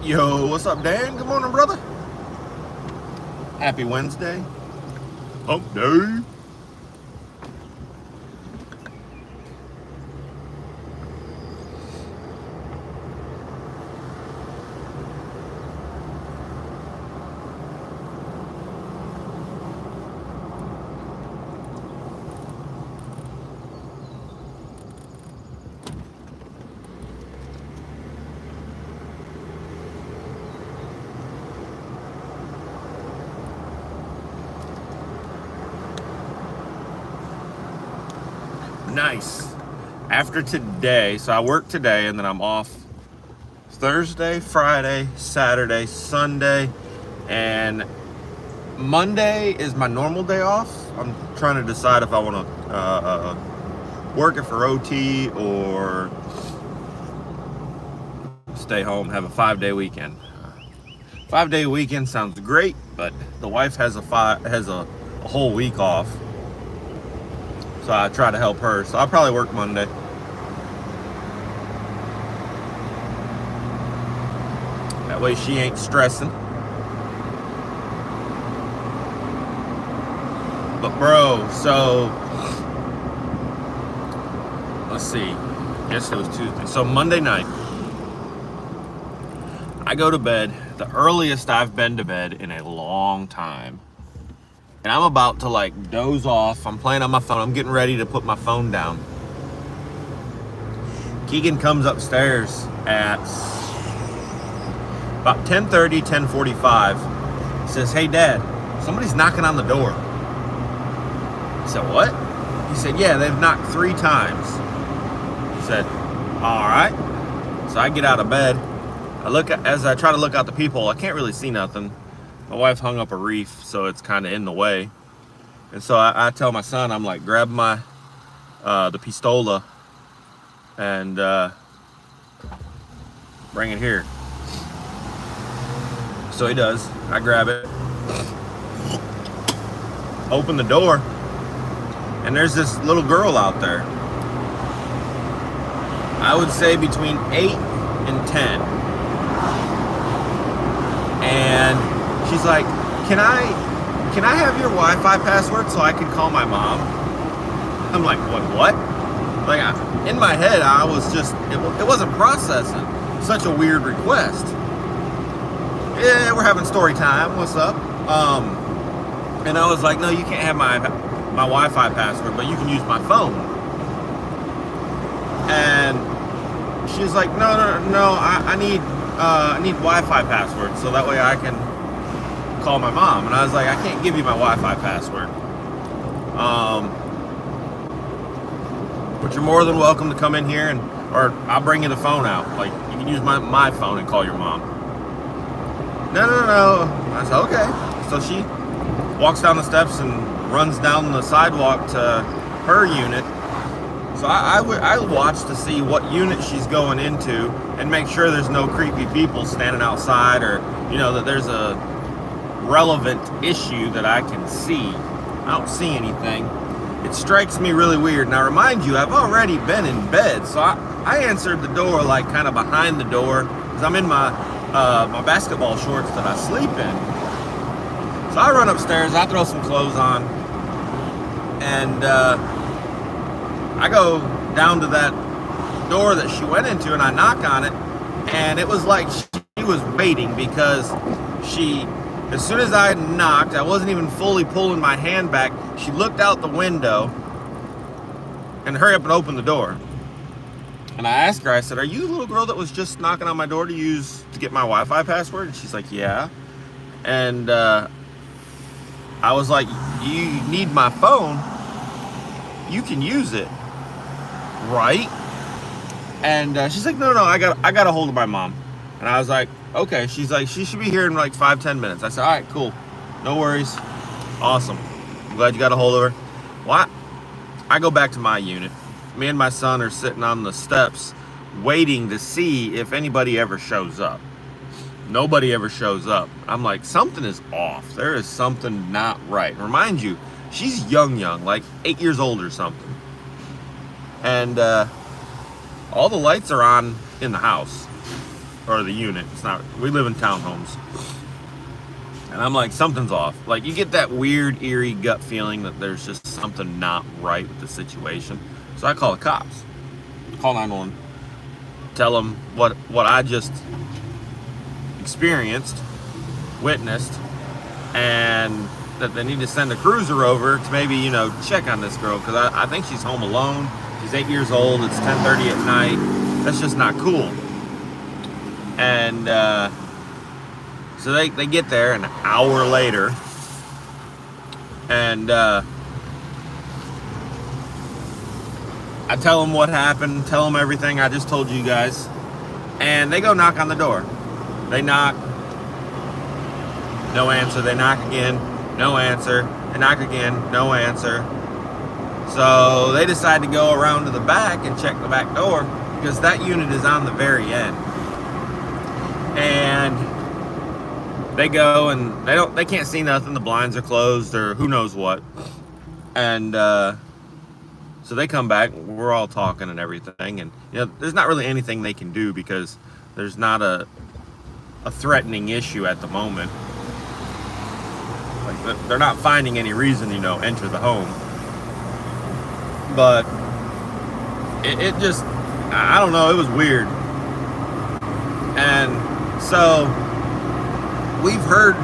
Yo, what's up, Dan? Good morning, brother. Happy Wednesday. Hump day. Nice. After today, so I work today and then I'm off Thursday, Friday, Saturday, Sunday, and Monday is my normal day off. I'm trying to decide if I want to work it for OT or stay home, have a 5-day weekend. 5-day weekend sounds great, but the wife has a whole week off. So I try to help her. So I'll probably work Monday. That way she ain't stressing. But bro, so let's see. Guess it was Tuesday. So Monday night, I go to bed, the earliest I've been to bed in a long time. And I'm about to like doze off. I'm playing on my phone. I'm getting ready to put my phone down. Keegan comes upstairs at about 10:30, 10:45. Says, "Hey Dad, somebody's knocking on the door." I said, "What?" He said, "Yeah, they've knocked 3 times." I said, "All right." So I get out of bed. As I try to look out the peephole, I can't really see nothing. My wife hung up a reef, so it's kind of in the way. And so I tell my son, I'm like, grab the pistola and bring it here. So he does. I grab it, open the door, and there's this little girl out there. I would say between 8 and 10. And she's like, can I have your Wi-Fi password so I can call my mom? I'm like, what? Like, in my head, I was just, it wasn't processing. Such a weird request. Yeah, we're having story time. What's up? And I was like, no, you can't have my Wi-Fi password, but you can use my phone. And she's like, no, I need Wi-Fi password so that way I can call my mom. And I was like, I can't give you my Wi-Fi password. But you're more than welcome to come in here or I'll bring you the phone out. Like, you can use my phone and call your mom. No. I said, okay. So she walks down the steps and runs down the sidewalk to her unit. So I watch to see what unit she's going into and make sure there's no creepy people standing outside or, that there's a relevant issue that I can see. I don't see anything. It strikes me really weird. Now, remind you, I've already been in bed, so I answered the door like kind of behind the door because I'm in my basketball shorts that I sleep in. So I run upstairs, I throw some clothes on, and I go down to that door that she went into and I knock on it, and it was like she was waiting because as soon as I knocked, I wasn't even fully pulling my hand back. She looked out the window and hurry up and opened the door. And I asked her, I said, "Are you the little girl that was just knocking on my door to get my Wi-Fi password?" And she's like, "Yeah." And I was like, "You need my phone? You can use it, right?" And she's like, no, I got a hold of my mom. And I was like, okay. She's like, she should be here in like 5-10 minutes. I said, all right, cool, no worries, awesome. I'm glad you got a hold of her. Well, I go back to my unit. Me and my son are sitting on the steps waiting to see if anybody ever shows up. Nobody ever shows up. I'm like, something is off. There is something not right. Remind you, she's young, like 8 years old or something. And all the lights are on in the house. or the unit. It's not. We live in townhomes, and I'm like, something's off. Like, you get that weird, eerie gut feeling that there's just something not right with the situation. So I call the cops. Call 911. Tell them what I just experienced, witnessed, and that they need to send a cruiser over to maybe, check on this girl, because I think she's home alone. She's 8 years old. It's 10:30 at night. That's just not cool. And so they get there an hour later, and I tell them what happened, tell them everything I just told you guys, and they go knock on the door. They knock, no answer. They knock again, no answer. They knock again, no answer. So they decide to go around to the back and check the back door, because that unit is on the very end. And they go, and they can't see nothing. The blinds are closed, or who knows what. And so they come back. We're all talking and everything, and there's not really anything they can do, because there's not a threatening issue at the moment. Like, they're not finding any reason, enter the home. But it just, I don't know, it was weird. And so we've heard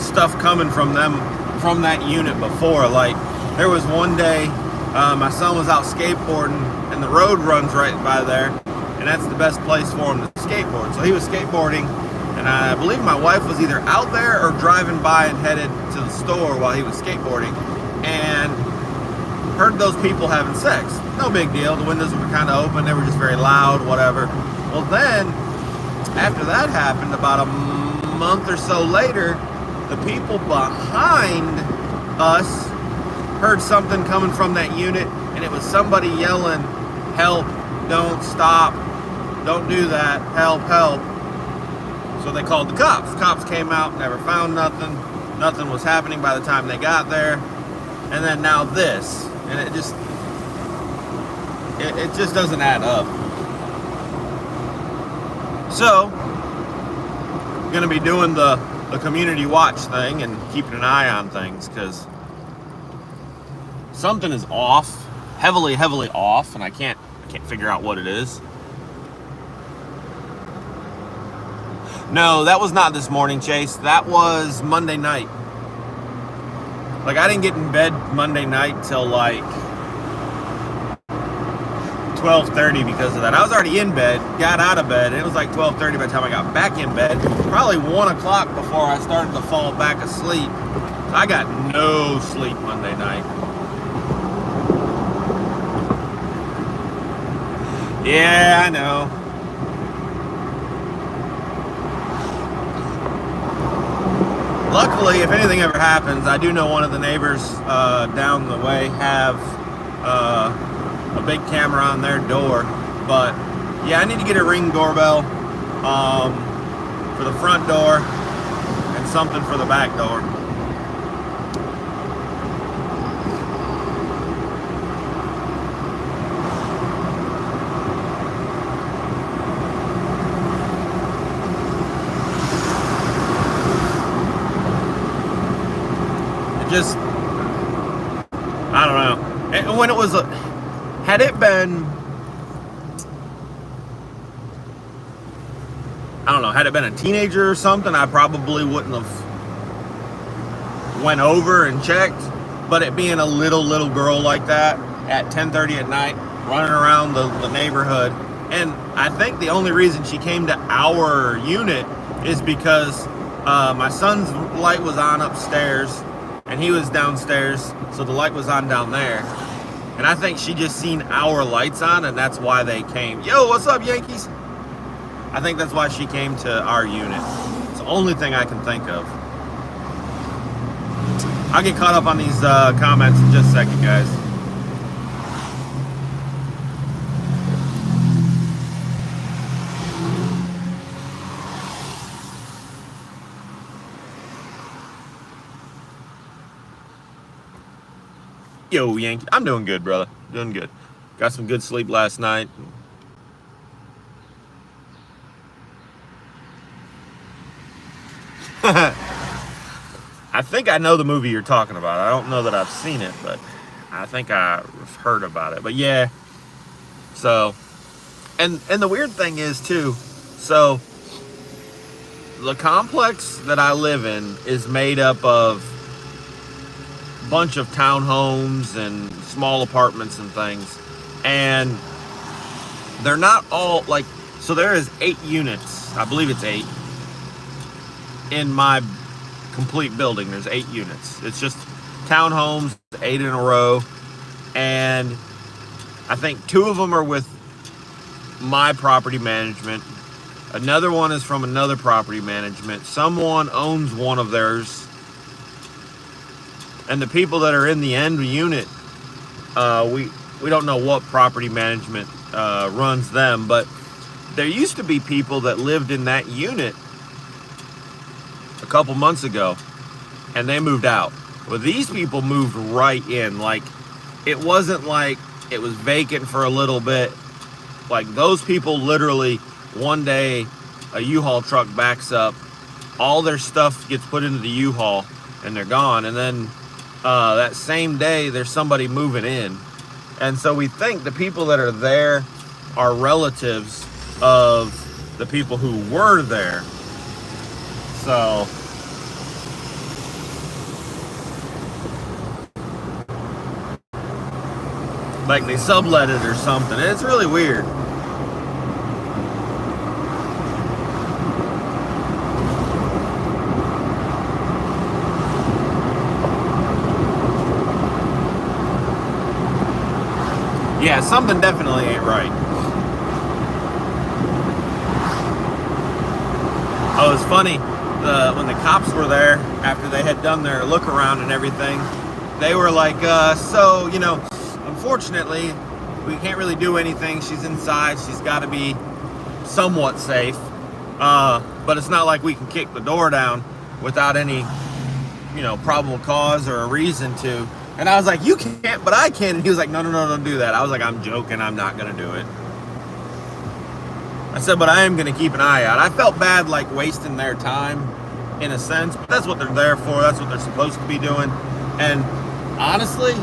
stuff coming from them, from that unit before. Like, there was one day, my son was out skateboarding, and the road runs right by there, and that's the best place for him to skateboard. So he was skateboarding, and I believe my wife was either out there or driving by and headed to the store while he was skateboarding, and heard those people having sex. No big deal. The windows were kind of open. They were just very loud, whatever. Well, then, after that happened, about a month or so later, the people behind us heard something coming from that unit, and it was somebody yelling, "Help, don't stop, don't do that, help, help." So they called the cops. Cops came out, never found nothing. Nothing was happening by the time they got there. And then now this. And it just doesn't add up. So, I'm going to be doing the community watch thing and keeping an eye on things, because something is off, heavily off, and I can't figure out what it is. No, that was not this morning, Chase. That was Monday night. Like, I didn't get in bed Monday night till like 12:30 because of that. I was already in bed, got out of bed, and it was like 12:30 by the time I got back in bed. Probably 1 o'clock before I started to fall back asleep. So I got no sleep Monday night. Yeah, I know. Luckily, if anything ever happens, I do know one of the neighbors down the way have a big camera on their door. But yeah, I need to get a Ring doorbell for the front door and something for the back door. Just, I don't know. And when it was, had it been, I don't know, had it been a teenager or something, I probably wouldn't have went over and checked. But it being a little girl like that at 10:30 at night, running around the neighborhood, and I think the only reason she came to our unit is because my son's light was on upstairs, and he was downstairs, so the light was on down there. And I think she just seen our lights on, and that's why they came. Yo, what's up, Yankees? I think that's why she came to our unit. It's the only thing I can think of. I'll get caught up on these comments in just a second, guys. Yo, Yankee. I'm doing good, brother. Doing good. Got some good sleep last night. I think I know the movie you're talking about. I don't know that I've seen it, but I think I've heard about it. But yeah, so, and the weird thing is too, so the complex that I live in is made up of a bunch of townhomes and small apartments and things, and they're not all like, so there is 8 units, I believe it's 8, in my complete building. There's 8 units. It's just townhomes, 8 in a row, and I think 2 of them are with my property management. Another one is from another property management. Someone owns one of theirs, and the people that are in the end unit, we don't know what property management runs them, but there used to be people that lived in that unit a couple months ago, and they moved out. Well, these people moved right in. Like, it wasn't like it was vacant for a little bit. Like, those people literally, one day, a U-Haul truck backs up, all their stuff gets put into the U-Haul, and they're gone. And then that same day, there's somebody moving in. And so we think the people that are there are relatives of the people who were there. So like they sublet it or something. It's really weird. Yeah, something definitely ain't right. Oh, it's funny, when the cops were there, after they had done their look around and everything, they were like, so, you know, unfortunately, we can't really do anything. She's inside. She's got to be somewhat safe. But it's not like we can kick the door down without any, you know, probable cause or a reason to. And I was like, you can't, but I can. And he was like, no, don't do that. I was like, I'm joking. I'm not going to do it. I said, but I am going to keep an eye out. I felt bad, like, wasting their time, in a sense. But that's what they're there for. That's what they're supposed to be doing. And honestly,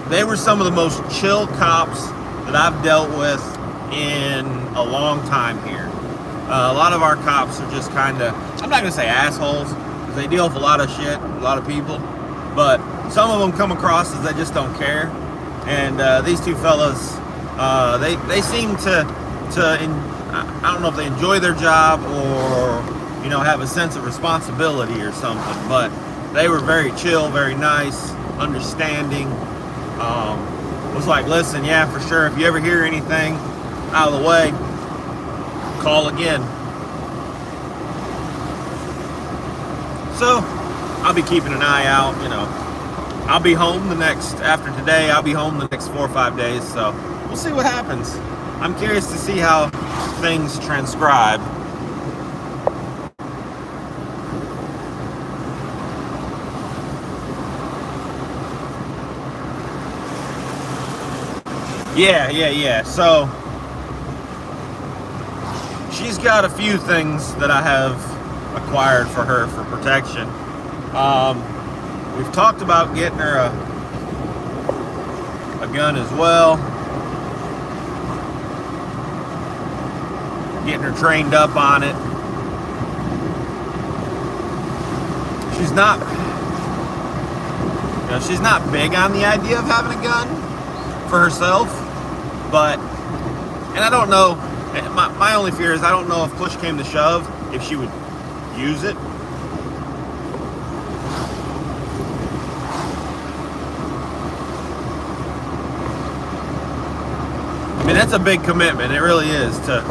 they were some of the most chill cops that I've dealt with in a long time here. A lot of our cops are just kind of, I'm not going to say assholes, because they deal with a lot of shit, a lot of people. But some of them come across as they just don't care. And these two fellas, they seem to I don't know if they enjoy their job or, you know, have a sense of responsibility or something. But they were very chill, very nice, understanding. Was like, listen, yeah, for sure, if you ever hear anything out of the way, call again. So I'll be keeping an eye out, you know. I'll be home after today, I'll be home the next 4 or 5 days, so we'll see what happens. I'm curious to see how things transcribe. Yeah. So she's got a few things that I have acquired for her for protection. We've talked about getting her a gun as well. Getting her trained up on it. She's not big on the idea of having a gun for herself, but, and I don't know, my only fear is I don't know if push came to shove, if she would use it. I mean, that's a big commitment, it really is, to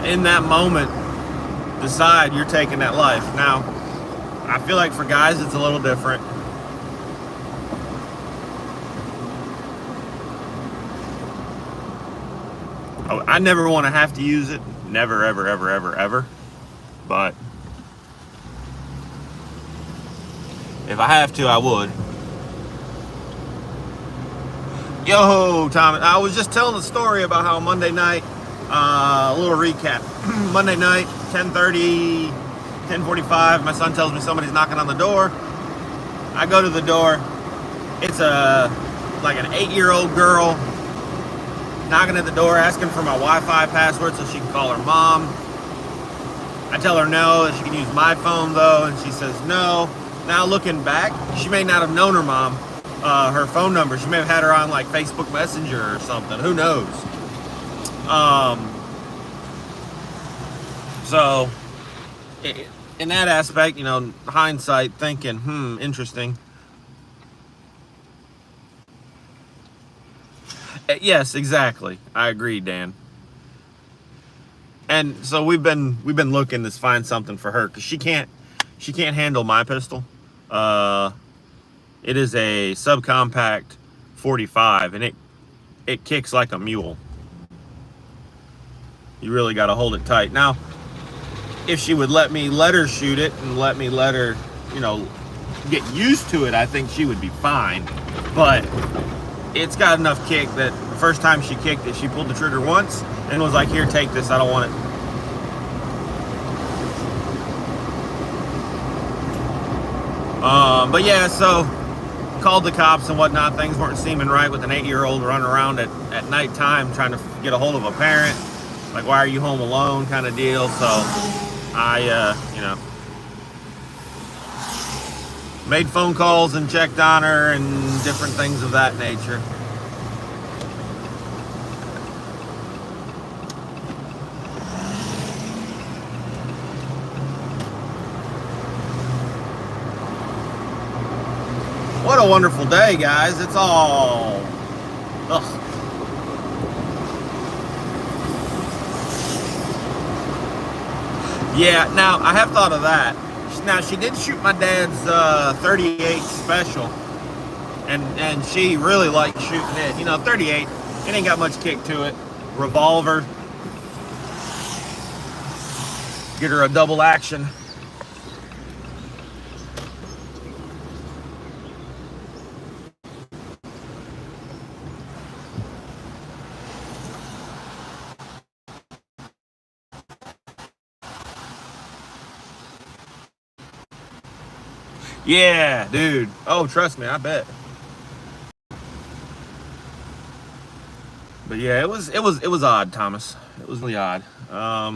in that moment decide you're taking that life. Now, I feel like for guys it's a little different. I never want to have to use it. Never, ever. But if I have to, I would. Yo, Tom, I was just telling the story about how Monday night, a little recap. Monday night, 10:30 10:45, my son tells me somebody's knocking on the door. I go to the door. It's like an 8-year-old girl knocking at the door asking for my Wi-Fi password so she can call her mom. I tell her no, that she can use my phone though, and she says no. Now looking back, she may not have known her mom, her phone number. She may have had her on like Facebook Messenger or something. Who knows? So in that aspect, you know, hindsight thinking, interesting. Yes, exactly. I agree, Dan. And so we've been looking to find something for her because she can't handle my pistol. It is a subcompact 45, and it kicks like a mule. You really got to hold it tight. Now, if she would let her shoot it and let her, you know, get used to it, I think she would be fine. But it's got enough kick that the first time she kicked it, she pulled the trigger once and was like, here, take this, I don't want it. But yeah, so called the cops and whatnot. Things weren't seeming right with an 8-year-old running around at nighttime trying to get a hold of a parent. Like, why are you home alone kind of deal. So I, you know, made phone calls and checked on her and different things of that nature. What a wonderful day, guys. It's all... Ugh. Yeah, now, I have thought of that. Now, she did shoot my dad's 38 special, and she really liked shooting it. You know, 38, it ain't got much kick to it. Revolver. Get her a double action. Yeah, dude. Oh, trust me, I bet. But yeah, it was odd, Thomas. It was really odd. I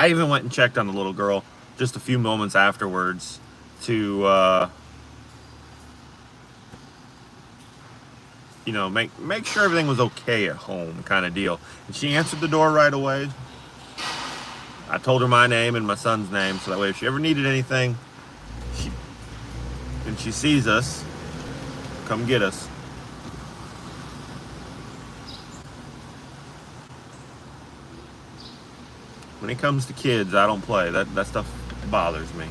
even went and checked on the little girl just a few moments afterwards to you know, make sure everything was okay at home, kind of deal. And she answered the door right away. I told her my name and my son's name, so that way if she ever needed anything, and she sees us, come get us. When it comes to kids, I don't play. That stuff bothers me.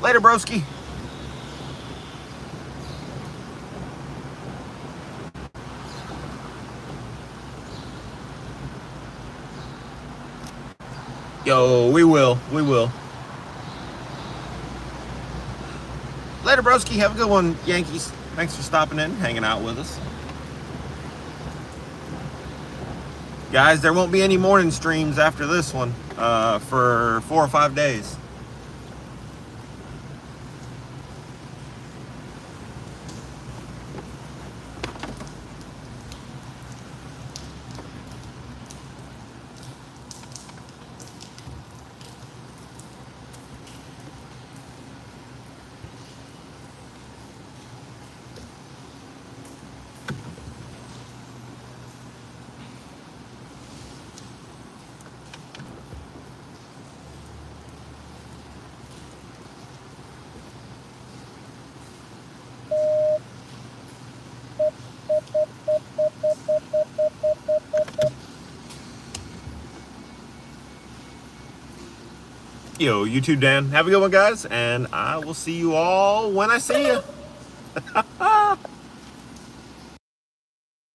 Later, broski. Yo, we will. Later, broski. Have a good one, Yankees. Thanks for stopping in, hanging out with us. Guys, there won't be any morning streams after this one for 4 or 5 days. Yo, you too, Dan. Have a good one, guys, and I will see you all when I see you.